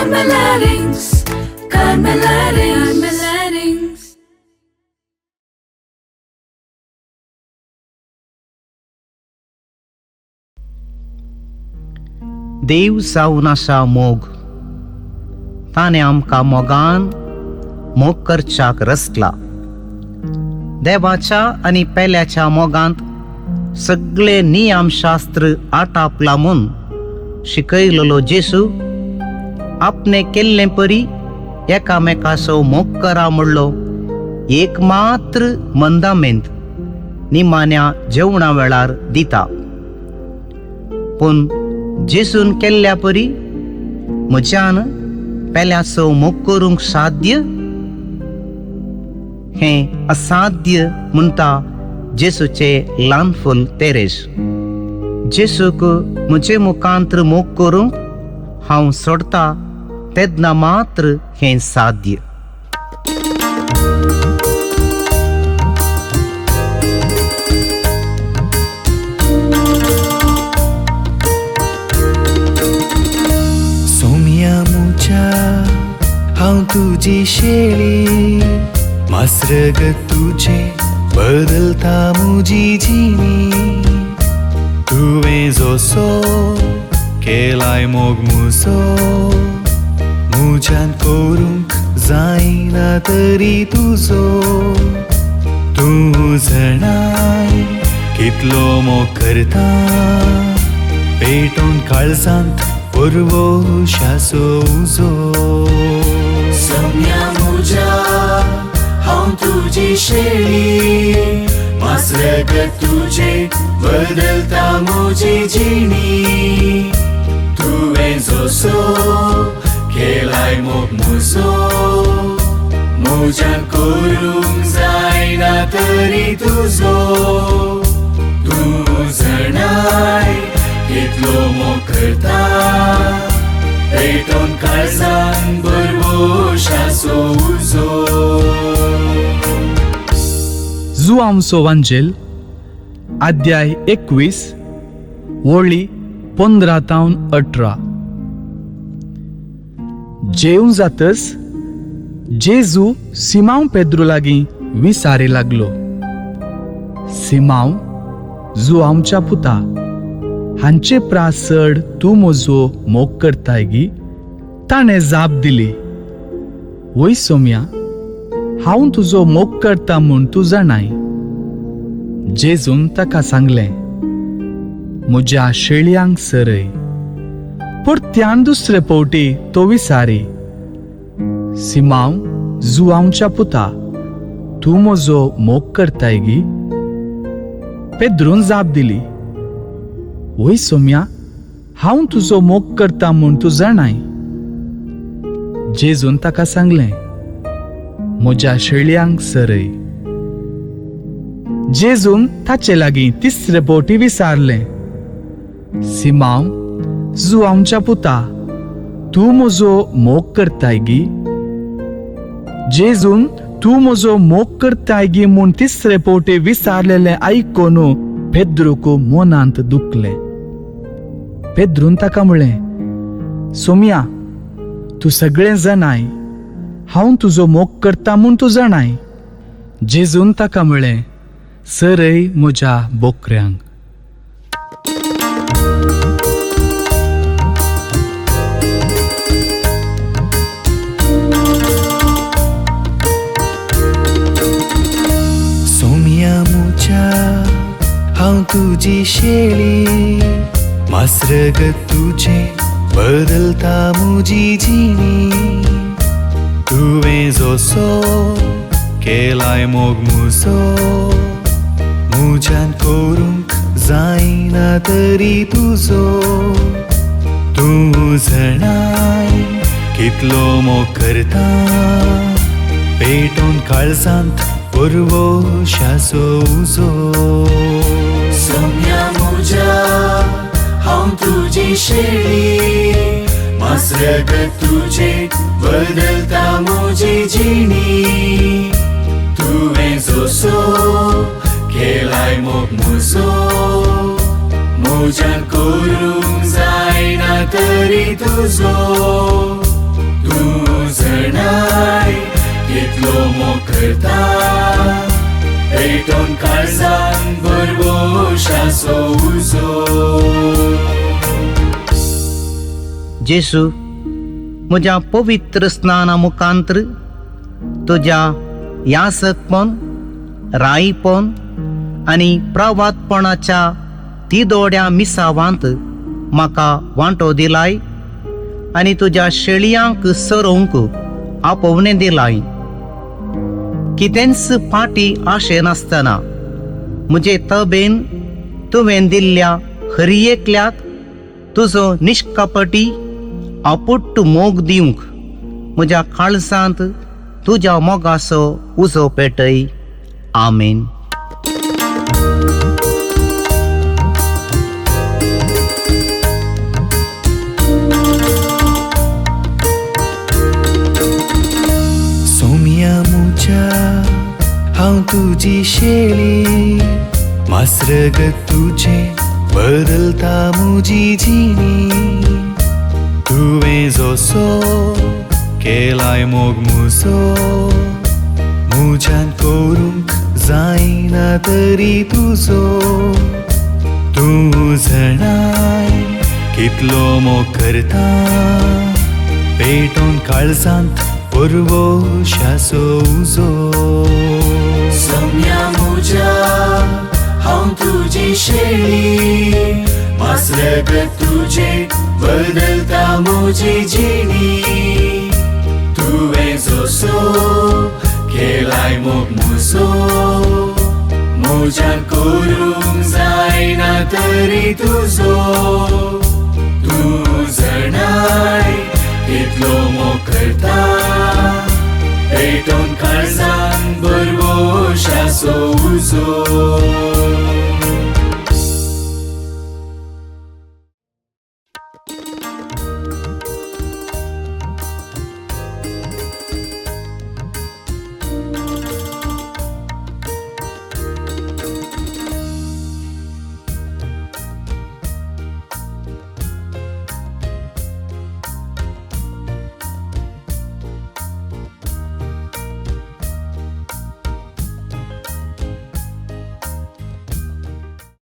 Carmelarings, Carmelarings, Carmelarings. देव जावन आसा मोग, ताणें आमकां मोगान मोग करच्याक रचला. देवाच्या आनी पेल्याच्या मोगांत सगळे नियमशास्त्र आटापला म्हूण शिकयलेलो जेसू आपणे केल्ले परी एकामेकाचो मोग करा म्हणलो एक मात्र मंदामेंत निमाण्या जेवणा वेळार दिता. पूण जेसून केल्ल्या परी म्हज्यान पेल्याचो मोग करूंक साध्य? हें असाध्य म्हणटा जेसूचे ल्हान फूल तेरेस. जेसूक म्हजे मुखांत्र मोग करूंक हांव सोडता तेन्ना मात्र हें साध्य. सोम्या मुच्या हांव तुजी शेळी, मासरग तुजे बदलता मुजी जिणी. तुवें जसो केलाय मोग मुजो, मुज्यान करूंक जायना तरी तुजो. तूं जाणाय कितलो मोग करता, पेटोवन काळजांत परवशाचो उजो. सोम्या मुज्या हांव तुजी शेळी, मासरग तुजे बदलता मुजी जिणी. तुवें जसो केलाय मोग मुजो, मुज्यान करूंक जायना तरी तुजो. तूं जाणाय कितलो मोग करता, पेटोवन काळजांत परवशाचो उजो. जुआंवचो वांजेल अध्याय 21 वळी 15-18. जेवून जातच जेजू सिमांव पेद्रू लागीं विचारे लागलो, सिमांव जुआंवच्या पुता, हांचे प्रास चड तूं म्हजो मोग करताय गी? ताणें जाप दिली, वय सोम्या, हांव तुजो मोग करता म्हूण तूं जाणाय. जेजून ताका सांगलें, म्हज्या शेळयांक सरय. परत्यान दुसरे फावटी तो विचारी, सिमांव जुआंवच्या पुता, तूं म्हजो मोग करताय गी? पेद्रून जाप दिली, वय सोम्या, हांव तुजो मोग करता म्हूण तूं जाणाय. जेजून ताका सांगलें, म्हज्या शेळयांक सरय. जेजून ताचे लागीं तिसरे फावटी विचारलें, सिमांव जुआंवच्या पुता, तूं म्हजो मोग करताय गी? जेजून तूं म्हजो मोग करताय गी म्हूण तिसरे फावटी विचारलेलें आयकून पेद्रूक मनांत दुखलें. पेद्रून ताका म्हणलें, सोम्या, तूं सगळें जाणाय, हांव तुजो मोग करता म्हूण तूं जाणाय. जेजून ताका म्हणलें, सरय म्हज्या बोकऱ्यांक. सोम्या मुच्या हांव तुजी शेळी, मासरग तुजे बदलता मुजी जिणी. तुवें जसो केलाय मोग मुजो, मुज्यान करूंक जायना तरी तुजो. तूं जाणाय कितलो मोग करता, पेटोवन काळजांत परवशाचो उजो. सोम्या मुज्या हांव तुजी शेळी, मासरग तुजे बदलता मुजी जिणी. तुवें जसो केलाय मोग मुजो, मुज्यान करूंक जायना तरी तुजो. जेसू, म्हज्या पवित्र स्नाना मुखांतर तुज्या यासकपण, राईपण आनी प्रवादपणाच्या तिदोड्या मिसावांत म्हाका वांटो दिलाय आनी तुज्या शेळयांक सरोवंक आपोवणें दिलाय. कितेंच फाटी आशे नासतना म्हजे तबेन तुवें दिल्ल्या हरयेकल्याक तुजो निश्कपटी आपुट्ट मोग दिवंक म्हज्या काळजांत तुज्या मोगाचो उजो पेटय. आमेन. सोम्या मुच्या हांव तुजी शेळी, मासरग तुझे बदलता म्हजी जिणी. तुवें जसो केलाय मोग मुजो, म्हज्यान करूंक जायना तरी तुजो. तूं जाणाय कितलो मोग करता, पेटोवन काळजांत परवशाचो उजो. सोम्या म्हज्या हांव तुजी शेळी, मासरग तुजे बदलता म्हजी जिणी. तुवें जसो केलाय मोग मुजो, म्हज्यान करूंक जायना तरी तुजो. तूं जाणाय कितलो मोग करता, पेटोवन काळजांत बरवशाचो उजो.